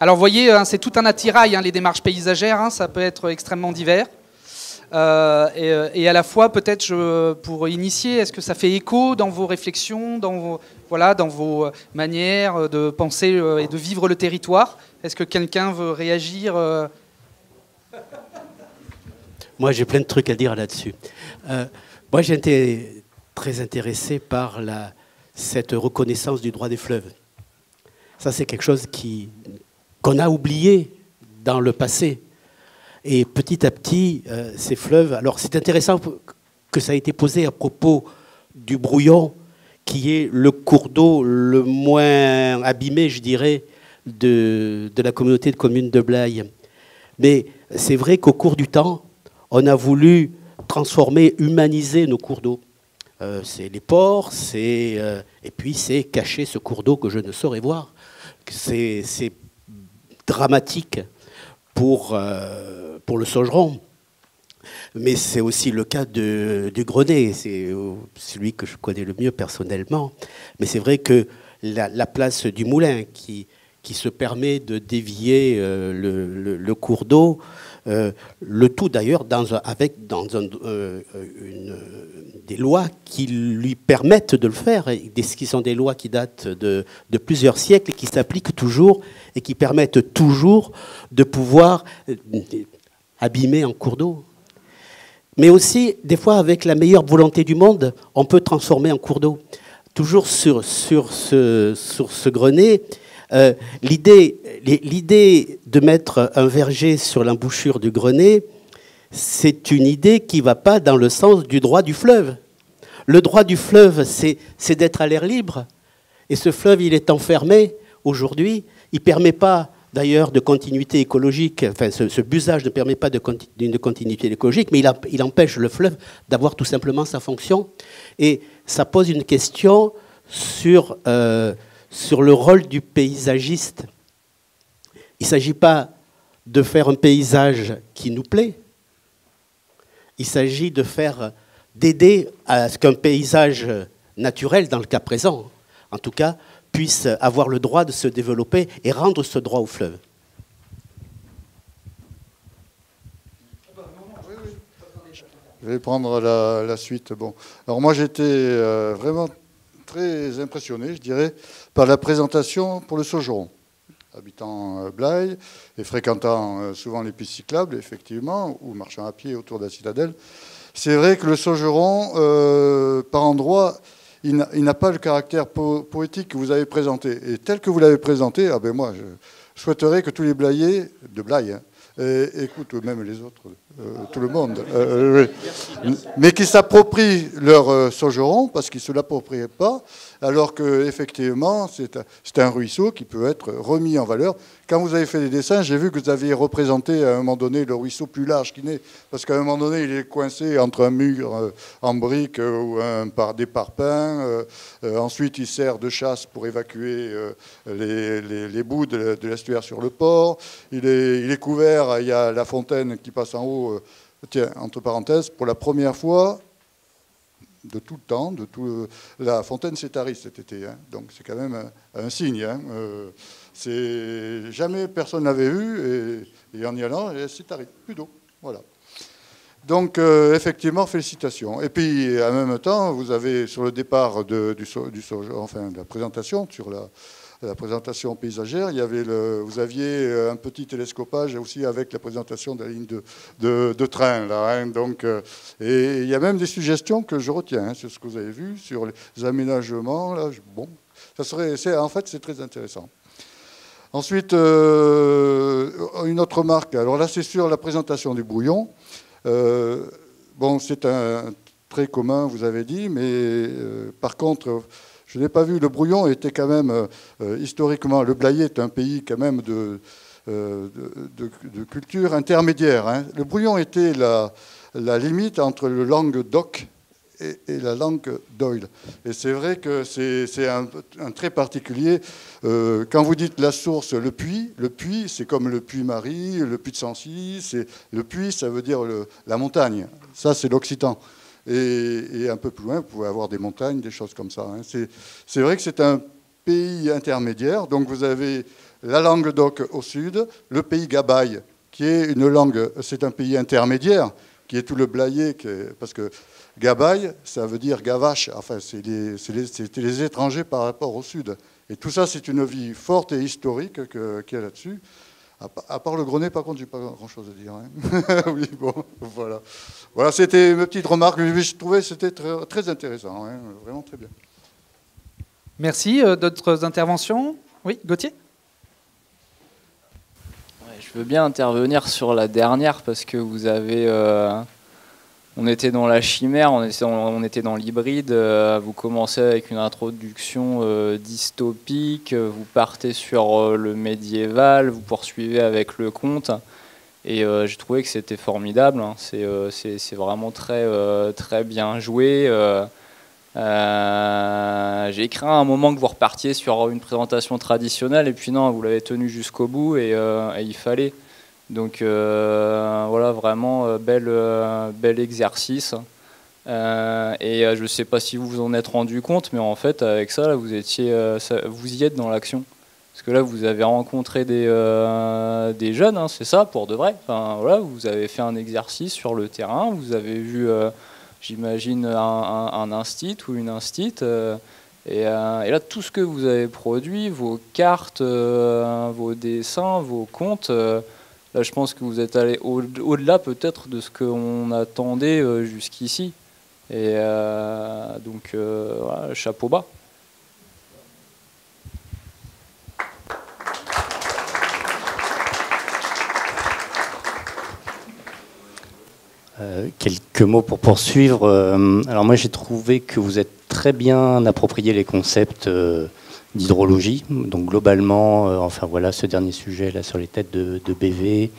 Alors vous voyez, hein, c'est tout un attirail, hein, les démarches paysagères, hein, ça peut être extrêmement divers. Et à la fois, peut-être, pour initier, est-ce que ça fait écho dans vos réflexions, dans vos manières de penser et de vivre le territoire? Est-ce que quelqu'un veut réagir? Moi, j'ai plein de trucs à dire là-dessus. Moi, j'ai été très intéressé par cette reconnaissance du droit des fleuves. Ça, c'est quelque chose qu'on a oublié dans le passé. Et petit à petit, ces fleuves... Alors, c'est intéressant que ça a été posé à propos du Brouillon, qui est le cours d'eau le moins abîmé, je dirais, de la communauté de communes de Blaye. Mais c'est vrai qu'au cours du temps, on a voulu transformer, humaniser nos cours d'eau. C'est les ports, et puis c'est cacher ce cours d'eau que je ne saurais voir. C'est dramatique pour le Saugeron. Mais c'est aussi le cas du Grenet. C'est celui que je connais le mieux personnellement. Mais c'est vrai que la place du Moulin, qui se permet de dévier le cours d'eau, le tout d'ailleurs avec des lois qui lui permettent de le faire, qui sont des lois qui datent de plusieurs siècles et qui s'appliquent toujours et qui permettent toujours de pouvoir abîmer un cours d'eau. Mais aussi, des fois, avec la meilleure volonté du monde, on peut transformer un cours d'eau. Toujours sur ce Grenet, l'idée de mettre un verger sur l'embouchure du Grenet, c'est une idée qui ne va pas dans le sens du droit du fleuve. Le droit du fleuve, c'est d'être à l'air libre. Et ce fleuve, il est enfermé aujourd'hui. Il ne permet pas, d'ailleurs, de continuité écologique. Enfin, ce busage ne permet pas de continuité écologique, mais il empêche le fleuve d'avoir tout simplement sa fonction. Et ça pose une question sur le rôle du paysagiste. Il ne s'agit pas de faire un paysage qui nous plaît. Il s'agit d'aider à ce qu'un paysage naturel, dans le cas présent, en tout cas, puisse avoir le droit de se développer et rendre ce droit au fleuve. Je vais prendre la suite. Bon. Alors moi, j'étais vraiment très impressionné, je dirais, par la présentation pour le Saugeron. Habitant Blaye et fréquentant souvent les pistes cyclables, effectivement, ou marchant à pied autour de la citadelle, c'est vrai que le Saugeron, par endroits, il n'a pas le caractère poétique que vous avez présenté. Et tel que vous l'avez présenté, moi, je souhaiterais que tous les Blayais, de Blaye, écoute, même les autres, tout le monde, mais qui s'approprient leur Saugeron, parce qu'ils ne se l'approprient pas, alors qu'effectivement, c'est un ruisseau qui peut être remis en valeur. Quand vous avez fait des dessins, j'ai vu que vous aviez représenté à un moment donné le ruisseau plus large qu'il n'est, parce qu'à un moment donné, il est coincé entre un mur en briques ou des parpaings. Ensuite, il sert de chasse pour évacuer les boues de l'estuaire sur le port. Il est couvert, il y a la fontaine qui passe en haut. Tiens, entre parenthèses, pour la première fois de tout le temps, la fontaine s'est tarie cet été, hein, donc c'est quand même un signe. Hein, jamais personne n'avait vu, et en y allant, elle s'est tarie, plus d'eau. Voilà. Donc, effectivement, félicitations. Et puis, en même temps, vous avez, sur le départ de la présentation, sur la présentation paysagère, vous aviez un petit télescopage aussi avec la présentation de la ligne de train. Là, hein, donc, et il y a même des suggestions que je retiens, hein, sur ce que vous avez vu, sur les aménagements. Là, bon, en fait, c'est très intéressant. Ensuite, une autre remarque. Alors là, c'est sur la présentation du Brouillon. Bon, c'est un trait commun, vous avez dit, mais par contre... Je n'ai pas vu. Le Brouillon était quand même, historiquement, le Blayais est un pays quand même de culture intermédiaire. Hein. Le Brouillon était la limite entre le Languedoc et la langue d'Oil. Et c'est vrai que c'est un trait particulier. Quand vous dites la source, le puits, c'est comme le Puy-Marie, le Puy de Sancy. Le puits, ça veut dire la montagne. Ça, c'est l'occitan. Et un peu plus loin, vous pouvez avoir des montagnes, des choses comme ça. Hein. C'est vrai que c'est un pays intermédiaires. Donc vous avez la Languedoc au sud, le pays Gabaye, qui est une langue, c'est un pays intermédiaire, qui est tout le Blayais, parce que Gabaye, ça veut dire gavache, enfin c'était les étrangers par rapport au sud. Et tout ça, c'est une vie forte et historique qu'il y a là-dessus. À part le Grenet, par contre, j'ai pas grand-chose à dire. Hein. Oui, bon, voilà. Voilà, c'était mes petites remarques. Je trouvais que c'était très, très intéressant, hein, vraiment très bien. Merci. D'autres interventions? Oui, Gauthier? Ouais, je veux bien intervenir sur la dernière parce que vous avez... on était dans la chimère, on était dans l'hybride, vous commencez avec une introduction dystopique, vous partez sur le médiéval, vous poursuivez avec le conte, et j'ai trouvé que c'était formidable, hein. C'est vraiment très, très bien joué. J'ai craint à un moment que vous repartiez sur une présentation traditionnelle, et puis non, vous l'avez tenu jusqu'au bout, et il fallait. Donc voilà, vraiment bel exercice. Et je ne sais pas si vous vous en êtes rendu compte, mais en fait, avec ça, là, vous y êtes dans l'action. Parce que là, vous avez rencontré des jeunes, hein, c'est ça, pour de vrai. Enfin, voilà, vous avez fait un exercice sur le terrain, vous avez vu, j'imagine, un instit ou une instit. Et là, tout ce que vous avez produit, vos cartes, vos dessins, vos contes... Là, je pense que vous êtes allé au-delà peut-être de ce qu'on attendait jusqu'ici. Et donc, voilà, chapeau bas. Quelques mots pour poursuivre. Alors moi, j'ai trouvé que vous êtes très bien approprié les concepts d'hydrologie, donc globalement, enfin voilà, ce dernier sujet là sur les têtes de BV,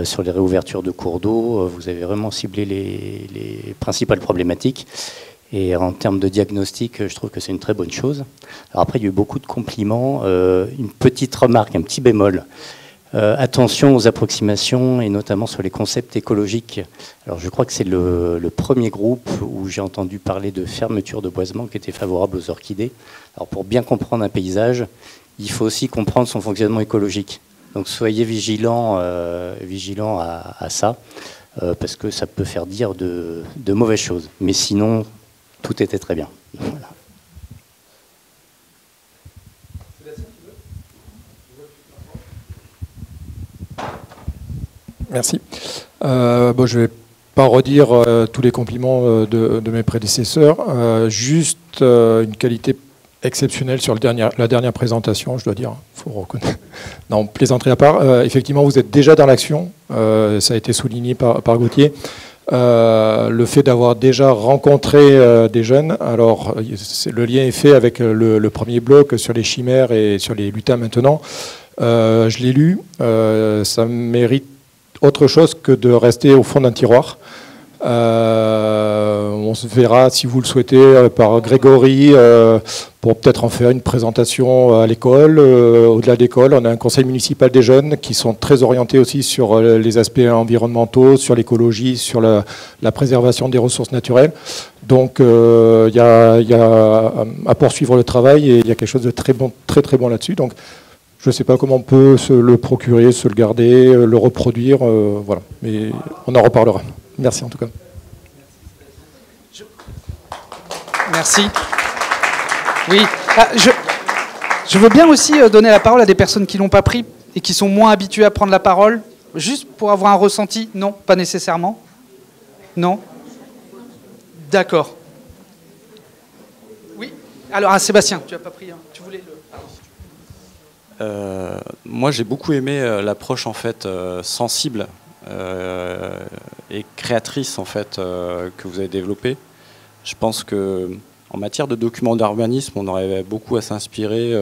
sur les réouvertures de cours d'eau, vous avez vraiment ciblé les principales problématiques. Et en termes de diagnostic, je trouve que c'est une très bonne chose. Alors après, il y a eu beaucoup de compliments. Une petite remarque, un petit bémol. Attention aux approximations et notamment sur les concepts écologiques. Alors je crois que c'est le premier groupe où j'ai entendu parler de fermeture de boisement qui était favorable aux orchidées. Alors pour bien comprendre un paysage, il faut aussi comprendre son fonctionnement écologique. Donc soyez vigilants à ça, parce que ça peut faire dire de mauvaises choses. Mais sinon, tout était très bien. Voilà. Merci. Bon, je ne vais pas redire tous les compliments de mes prédécesseurs. Juste une qualité exceptionnelle sur la dernière présentation, je dois dire. Faut reconnaître. Non, plaisanterie à part. Effectivement, vous êtes déjà dans l'action. Ça a été souligné par Gauthier. Le fait d'avoir déjà rencontré des jeunes, alors le lien est fait avec le premier bloc sur les chimères et sur les lutins maintenant. Je l'ai lu. Ça mérite autre chose que de rester au fond d'un tiroir. On se verra, si vous le souhaitez, par Grégory, pour peut-être en faire une présentation à l'école. Au-delà de l'école, on a un conseil municipal des jeunes qui sont très orientés aussi sur les aspects environnementaux, sur l'écologie, sur la préservation des ressources naturelles. Donc il y a à poursuivre le travail et il y a quelque chose de très bon, très très bon là-dessus. Donc je ne sais pas comment on peut se le procurer, se le garder, le reproduire, voilà. Mais on en reparlera. Merci en tout cas. Merci. Oui, je veux bien aussi donner la parole à des personnes qui ne l'ont pas pris et qui sont moins habituées à prendre la parole, juste pour avoir un ressenti. Non, pas nécessairement. Non. D'accord. Oui. Alors, Sébastien, tu n'as pas pris. Hein. Tu voulais le. Moi, j'ai beaucoup aimé l'approche en fait sensible et créatrice en fait que vous avez développée. Je pense que en matière de documents d'urbanisme, on aurait beaucoup à s'inspirer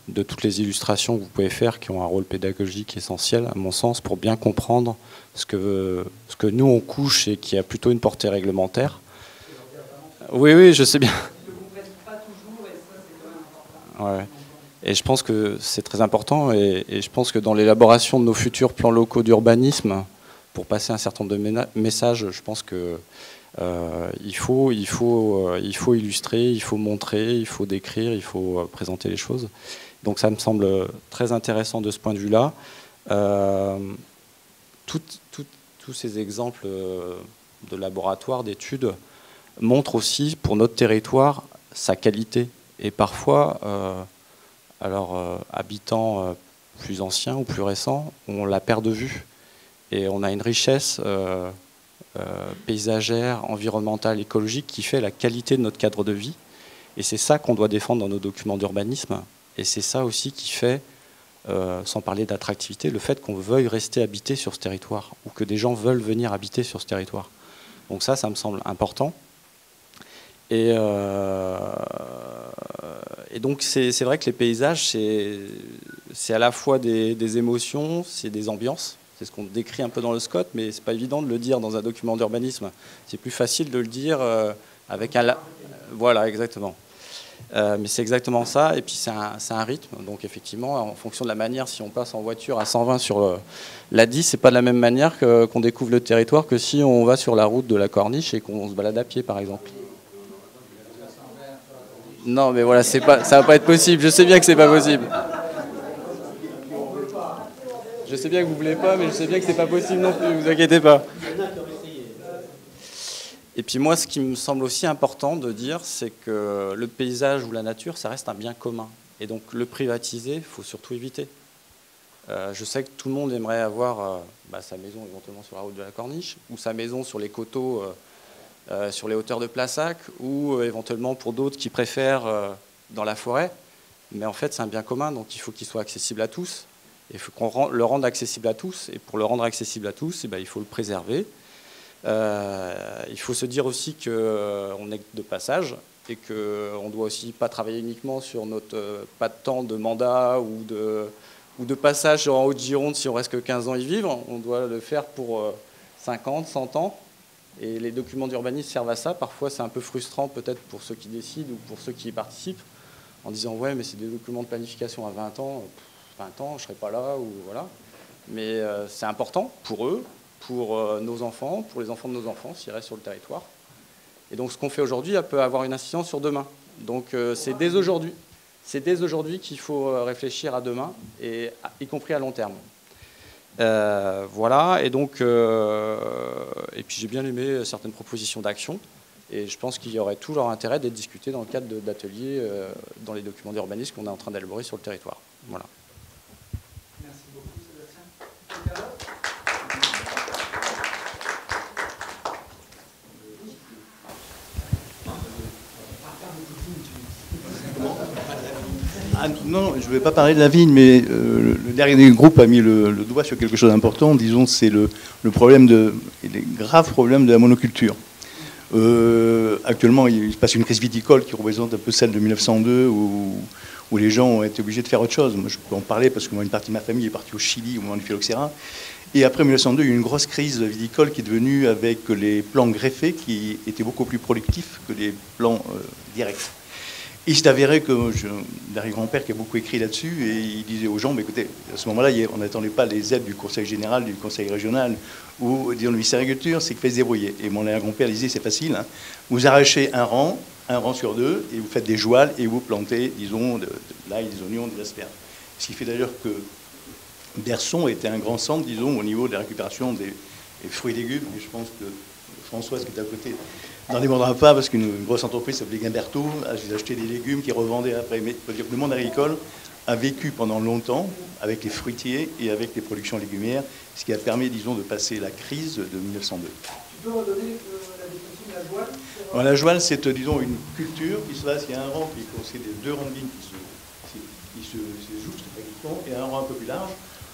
de toutes les illustrations que vous pouvez faire, qui ont un rôle pédagogique essentiel, à mon sens, pour bien comprendre ce que nous on couche et qui a plutôt une portée réglementaire. Oui, je sais bien. Ouais. Et je pense que c'est très important et je pense que dans l'élaboration de nos futurs plans locaux d'urbanisme, pour passer un certain nombre de messages, je pense que Il faut illustrer, il faut montrer, il faut décrire, il faut présenter les choses. Donc ça me semble très intéressant de ce point de vue-là. Tous ces exemples de laboratoires, d'études, montrent aussi pour notre territoire sa qualité. Et parfois, habitants plus anciens ou plus récents, on la perd de vue. Et on a une richesse paysagère, environnementale, écologique qui fait la qualité de notre cadre de vie. Et c'est ça qu'on doit défendre dans nos documents d'urbanisme. Et c'est ça aussi qui fait, sans parler d'attractivité, le fait qu'on veuille rester habité sur ce territoire ou que des gens veulent venir habiter sur ce territoire. Donc ça me semble important. Et donc c'est vrai que les paysages, c'est à la fois des émotions, c'est des ambiances. C'est ce qu'on décrit un peu dans le SCOT, mais c'est pas évident de le dire dans un document d'urbanisme. C'est plus facile de le dire avec un... Voilà, exactement. Mais c'est exactement ça. Et puis c'est un rythme. Donc effectivement, en fonction de la manière, si on passe en voiture à 120 sur la 10, c'est pas de la même manière qu'on découvre le territoire que si on va sur la route de la Corniche et qu'on se balade à pied, par exemple. Non, mais voilà, ça va pas être possible. Je sais bien que c'est pas possible. Je sais bien que vous voulez pas, mais je sais bien que c'est pas possible non plus. Vous inquiétez pas. Et puis moi, ce qui me semble aussi important de dire, c'est que le paysage ou la nature, ça reste un bien commun. Et donc le privatiser, il faut surtout éviter. Je sais que tout le monde aimerait avoir sa maison éventuellement sur la route de la Corniche, ou sa maison sur les coteaux, sur les hauteurs de Plassac, ou éventuellement pour d'autres qui préfèrent dans la forêt. Mais en fait, c'est un bien commun, donc il faut qu'il soit accessible à tous. Il faut qu'on le rende accessible à tous. Et pour le rendre accessible à tous, il faut le préserver. Il faut se dire aussi qu'on est de passage et qu'on ne doit aussi pas travailler uniquement sur notre pas de temps de mandat ou de passage en Haute-Gironde si on reste que 15 ans y vivre. On doit le faire pour 50, 100 ans. Et les documents d'urbanisme servent à ça. Parfois, c'est un peu frustrant peut-être pour ceux qui décident ou pour ceux qui y participent en disant « ouais, mais c'est des documents de planification à 20 ans. 20 ans, je ne serai pas là. » ou voilà. Mais c'est important pour eux, pour nos enfants, pour les enfants de nos enfants, s'ils restent sur le territoire. Et donc ce qu'on fait aujourd'hui peut avoir une incidence sur demain. Donc c'est dès aujourd'hui. C'est dès aujourd'hui qu'il faut réfléchir à demain, y compris à long terme. Voilà, et donc et puis j'ai bien aimé certaines propositions d'action, et je pense qu'il y aurait toujours intérêt d'être discuté dans le cadre d'ateliers dans les documents d'urbanisme qu'on est en train d'élaborer sur le territoire. Voilà. Merci beaucoup, Sébastien. Non, je ne vais pas parler de la vigne, mais le dernier groupe a mis le doigt sur quelque chose d'important. Disons, c'est le grave problème de la monoculture. Actuellement, il se passe une crise viticole qui représente un peu celle de 1902, où les gens ont été obligés de faire autre chose. Moi, je peux en parler parce que moi, une partie de ma famille est partie au Chili au moment du phylloxéra. Et après 1902, il y a eu une grosse crise viticole qui est devenue avec les plants greffés qui étaient beaucoup plus productifs que les plants directs. Il s'est avéré que j'ai un arrière-grand-père qui a beaucoup écrit là-dessus, et il disait aux gens, écoutez, à ce moment-là, on n'attendait pas les aides du Conseil général, du Conseil régional, ou disons, le ministère de l'Agriculture, c'est qu'il fallait se débrouiller. Et mon arrière-grand-père disait, c'est facile, hein, vous arrachez un rang sur deux, et vous faites des jouales, et vous plantez, disons, de l'ail, des oignons, des asperges. Ce qui fait d'ailleurs que Berson était un grand centre, disons, au niveau de la récupération des fruits et légumes, et je pense que Françoise, qui est à côté, n'en démordra pas, parce qu'une grosse entreprise s'appelait Guimberto, a acheté des légumes qui revendaient après. Mais faut dire que le monde agricole a vécu pendant longtemps avec les fruitiers et avec les productions légumières, ce qui a permis, disons, de passer la crise de 1902. Tu peux redonner la définition de la jouale? Alors, la jouale, c'est, disons, une culture qui se passe, il y a un rang qui possède deux rangs de vignes qui se jouxtent pratiquement, et un rang un peu plus large,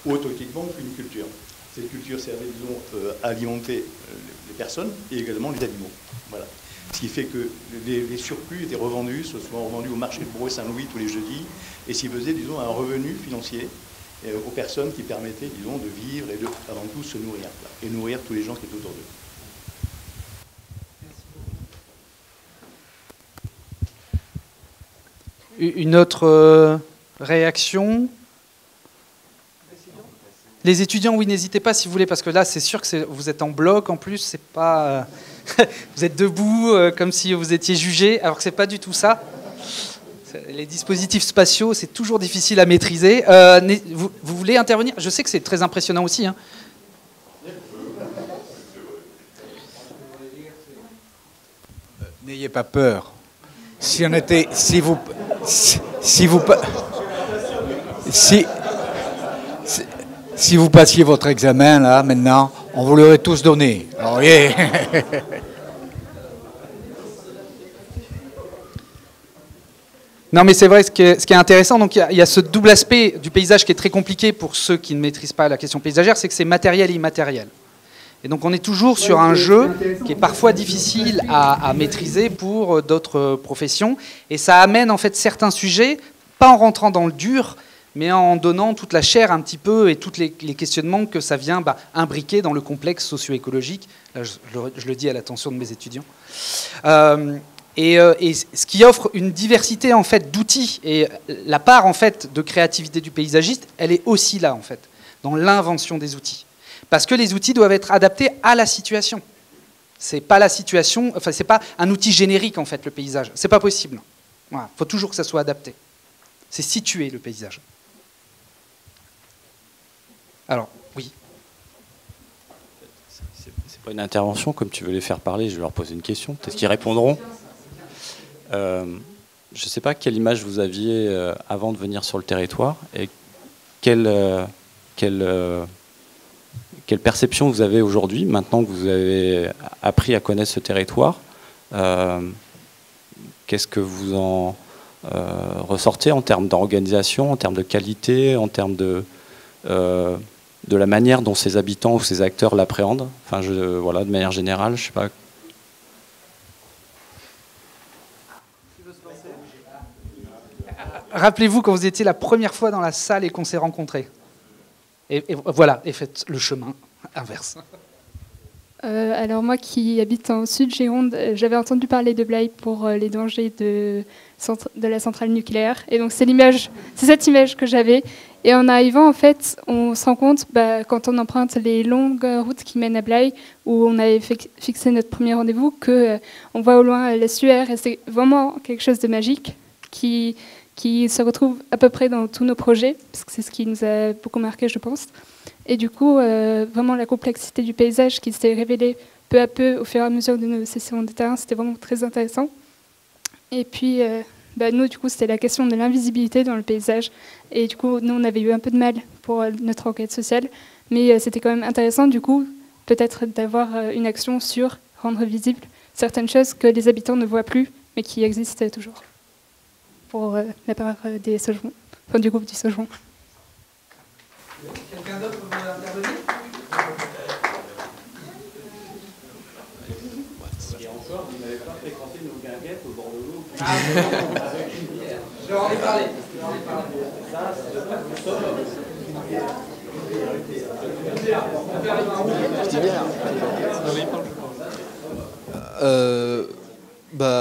où automatiquement on fait une culture. Cette culture servait, disons, à alimenter les personnes et également les animaux. Voilà. Ce qui fait que les surplus étaient revendus, souvent revendus au marché de Bourg-Saint-Louis tous les jeudis, et s'y faisait, disons, un revenu financier aux personnes qui permettaient, disons, de vivre et de, avant tout, se nourrir, quoi, et nourrir tous les gens qui étaient autour d'eux. Une autre réaction? Les étudiants, oui, n'hésitez pas si vous voulez, parce que là, c'est sûr que vous êtes en bloc, en plus, c'est pas Vous êtes debout comme si vous étiez jugé, alors que c'est pas du tout ça. Les dispositifs spatiaux, c'est toujours difficile à maîtriser. Vous voulez intervenir? Je sais que c'est très impressionnant aussi. Hein. N'ayez pas peur. Si vous passiez votre examen là maintenant, on vous l'aurait tous donné. Alors, yeah. Non, mais c'est vrai, ce qui est intéressant, donc il y a ce double aspect du paysage qui est très compliqué pour ceux qui ne maîtrisent pas la question paysagère, c'est que c'est matériel et immatériel. Et donc on est toujours sur un jeu qui est parfois difficile à maîtriser pour d'autres professions, et ça amène en fait certains sujets, pas en rentrant dans le dur, mais en donnant toute la chair un petit peu et tous les questionnements que ça vient imbriquer dans le complexe socio-écologique. Là, je le dis à l'attention de mes étudiants. Et ce qui offre une diversité en fait d'outils, et la part en fait de créativité du paysagiste, elle est aussi là en fait, dans l'invention des outils. Parce que les outils doivent être adaptés à la situation. C'est pas la situation, enfin c'est pas un outil générique en fait le paysage. C'est pas possible. Voilà. Faut toujours que ça soit adapté. C'est situer le paysage. Alors, oui. C'est pas une intervention, comme tu veux les faire parler, je vais leur poser une question. Peut-être qu'ils répondront. Je ne sais pas quelle image vous aviez avant de venir sur le territoire et quelle perception vous avez aujourd'hui, maintenant que vous avez appris à connaître ce territoire. Qu'est-ce que vous en ressortez en termes d'organisation, en termes de qualité, en termes de la manière dont ces habitants ou ces acteurs l'appréhendent? Enfin, voilà, de manière générale, je sais pas. Rappelez-vous quand vous étiez la première fois dans la salle et qu'on s'est rencontrés. Et voilà, et faites le chemin inverse. Alors moi qui habite en Sud-Gironde, j'avais entendu parler de Blaye pour les dangers de la centrale nucléaire. Et donc c'est cette image que j'avais. Et en arrivant, en fait, on se rend compte, quand on emprunte les longues routes qui mènent à Blaye, où on avait fixé notre premier rendez-vous, qu'on voit au loin l'estuaire. Et c'est vraiment quelque chose de magique qui se retrouve à peu près dans tous nos projets, parce que c'est ce qui nous a beaucoup marqué, je pense. Et du coup, vraiment la complexité du paysage qui s'est révélée peu à peu au fur et à mesure de nos sessions de terrain, c'était vraiment très intéressant. Et puis, nous, du coup, c'était la question de l'invisibilité dans le paysage. Et du coup, nous, on avait eu un peu de mal pour notre enquête sociale, mais c'était quand même intéressant, du coup, peut-être d'avoir une action sur rendre visibles certaines choses que les habitants ne voient plus, mais qui existent toujours. Pour la part des Saugerons, enfin du groupe du Saugeron. Quelqu'un d'autre veut intervenir? Et encore, vous n'avez pas fréquenté nos guinguettes au bord de l'eau. Je leur en ai parlé.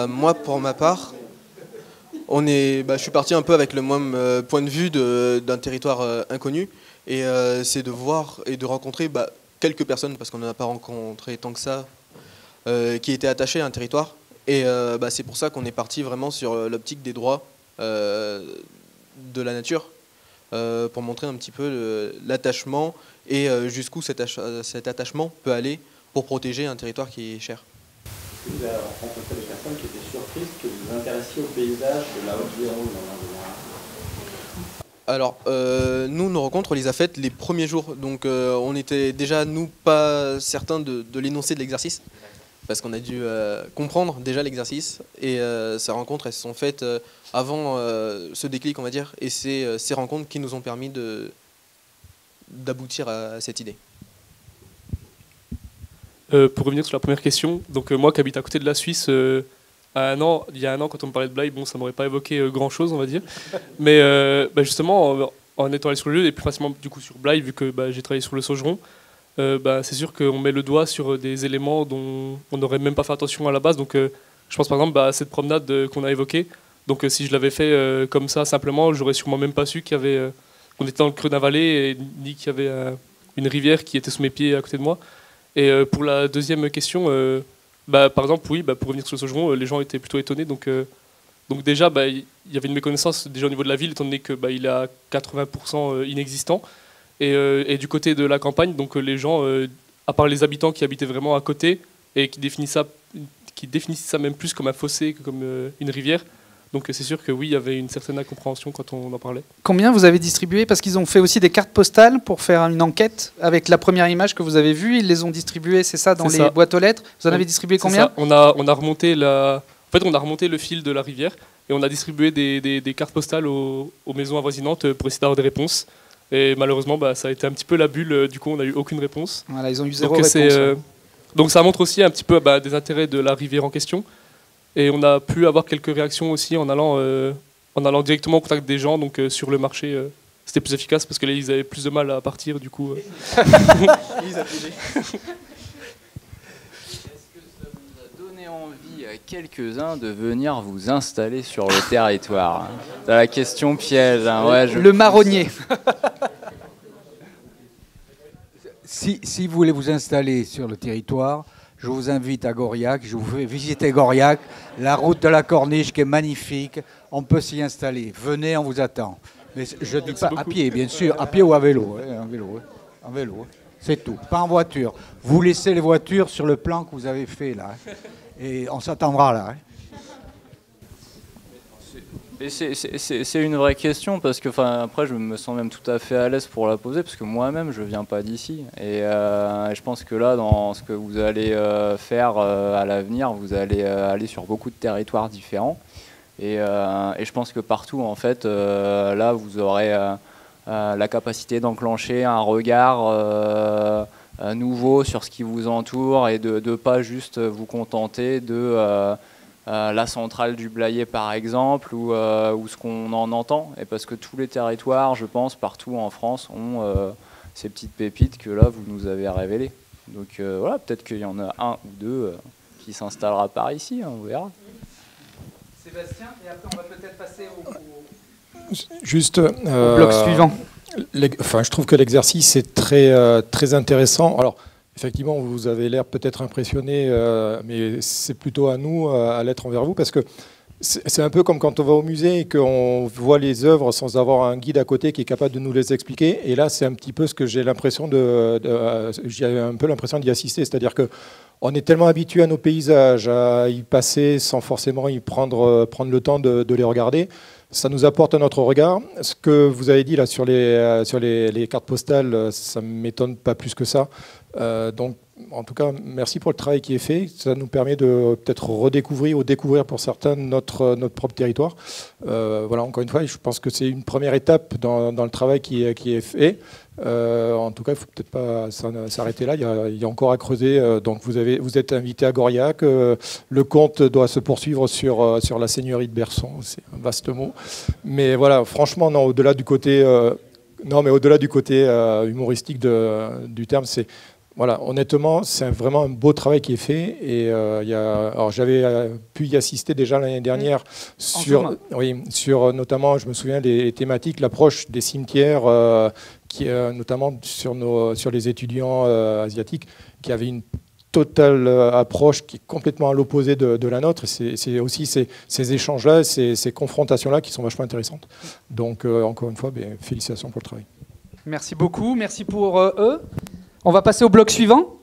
Moi, pour ma part, je suis parti un peu avec le même point de vue d'un territoire inconnu, et c'est de voir et de rencontrer quelques personnes, parce qu'on n'en a pas rencontré tant que ça, qui étaient attachées à un territoire. Et c'est pour ça qu'on est parti vraiment sur l'optique des droits de la nature, pour montrer un petit peu l'attachement et jusqu'où cet attachement peut aller pour protéger un territoire qui est cher. Vous avez rencontré des personnes qui étaient surprises que vous vous intéressiez au paysage de la Haute-Gironde en général? Alors, nous, nos rencontres, on les a faites les premiers jours. Donc, on était déjà, nous, pas certains de l'énoncé de l'exercice, parce qu'on a dû comprendre déjà l'exercice. Et ces rencontres, elles se sont faites avant ce déclic, on va dire. Et c'est ces rencontres qui nous ont permis d'aboutir à cette idée. Pour revenir sur la première question, donc moi qui habite à côté de la Suisse, il y a un an, quand on me parlait de Blaye, ça m'aurait pas évoqué grand-chose, on va dire. Mais justement, en étant allé sur le lieu, et plus facilement du coup sur Blaye, vu que j'ai travaillé sur le Saugeron, c'est sûr qu'on met le doigt sur des éléments dont on n'aurait même pas fait attention à la base. Donc je pense par exemple à cette promenade qu'on a évoquée. Donc si je l'avais fait comme ça simplement, j'aurais sûrement même pas su qu'on était dans le creux d'un vallée, ni qu'il y avait une rivière qui était sous mes pieds à côté de moi. Et pour la deuxième question, Par exemple, oui, pour revenir sur le Saugeron, les gens étaient plutôt étonnés. Donc déjà, il y avait une méconnaissance déjà au niveau de la ville, étant donné que il est à 80% inexistant. Et du côté de la campagne, donc les gens, à part les habitants qui habitaient vraiment à côté et qui définissent ça même plus comme un fossé que comme une rivière. Donc c'est sûr que oui, il y avait une certaine incompréhension quand on en parlait. Combien vous avez distribué? Parce qu'ils ont fait aussi des cartes postales pour faire une enquête avec la première image que vous avez vue. Ils les ont distribuées, c'est ça, dans les boîtes aux lettres. Vous en avez distribué combien? On a remonté on a remonté le fil de la rivière et on a distribué des cartes postales aux maisons avoisinantes pour essayer d'avoir des réponses. Et malheureusement, ça a été un petit peu la bulle. Du coup, on n'a eu aucune réponse. Voilà, ils ont eu zéro réponse. Donc ça montre aussi un petit peu des intérêts de la rivière en question. Et on a pu avoir quelques réactions aussi en allant directement au contact des gens, donc sur le marché. C'était plus efficace parce que là, ils avaient plus de mal à partir, du coup. Est-ce que ça vous a donné envie à quelques-uns de venir vous installer sur le territoire? C'est la question piège. Ouais, le marronnier. Si vous voulez vous installer sur le territoire, je vous invite à Goriac, je vous fais visiter Goriac, la route de la Corniche qui est magnifique, on peut s'y installer. Venez, on vous attend. Mais je ne dis pas à pied, bien sûr, à pied ou à vélo. En vélo, c'est tout, pas en voiture. Vous laissez les voitures sur le plan que vous avez fait là, et on s'attendra là. C'est une vraie question parce que après je me sens même tout à fait à l'aise pour la poser parce que moi-même je viens pas d'ici et je pense que là dans ce que vous allez faire à l'avenir vous allez aller sur beaucoup de territoires différents et je pense que partout en fait là vous aurez la capacité d'enclencher un regard nouveau sur ce qui vous entoure et de pas juste vous contenter de la centrale du Blayais par exemple ou ce qu'on en entend et parce que tous les territoires je pense partout en France ont ces petites pépites que là vous nous avez révélées donc voilà peut-être qu'il y en a un ou deux qui s'installera par ici on verra. Sébastien et après on va peut-être passer au bloc suivant. Je trouve que l'exercice est très intéressant. Alors effectivement, vous avez l'air peut-être impressionné, mais c'est plutôt à nous à l'être envers vous, parce que c'est un peu comme quand on va au musée et qu'on voit les œuvres sans avoir un guide à côté qui est capable de nous les expliquer. Et là, c'est un petit peu ce que j'ai l'impression j'ai un peu l'impression d'y assister, c'est-à-dire que on est tellement habitué à nos paysages, à y passer sans forcément y prendre le temps de les regarder. Ça nous apporte un autre regard. Ce que vous avez dit là sur les cartes postales, ça ne m'étonne pas plus que ça. Donc, en tout cas, merci pour le travail qui est fait. Ça nous permet de peut-être redécouvrir ou découvrir pour certains notre propre territoire. Voilà, encore une fois, je pense que c'est une première étape dans le travail qui est fait. En tout cas, il ne faut peut-être pas s'arrêter là. Il y a encore à creuser. Donc, vous êtes invité à Goriac. Le conte doit se poursuivre sur la seigneurie de Berson. C'est un vaste mot. Mais voilà, franchement, non, au-delà du côté, humoristique du terme, c'est voilà, honnêtement, c'est vraiment un beau travail qui est fait. Et alors j'avais pu y assister déjà l'année dernière sur notamment, je me souviens des thématiques, l'approche des cimetières, qui notamment sur les étudiants asiatiques, qui avaient une totale approche qui est complètement à l'opposé de la nôtre. C'est aussi ces échanges-là, ces confrontations-là qui sont vachement intéressantes. Donc encore une fois, félicitations pour le travail. Merci beaucoup, merci pour eux. On va passer au bloc suivant.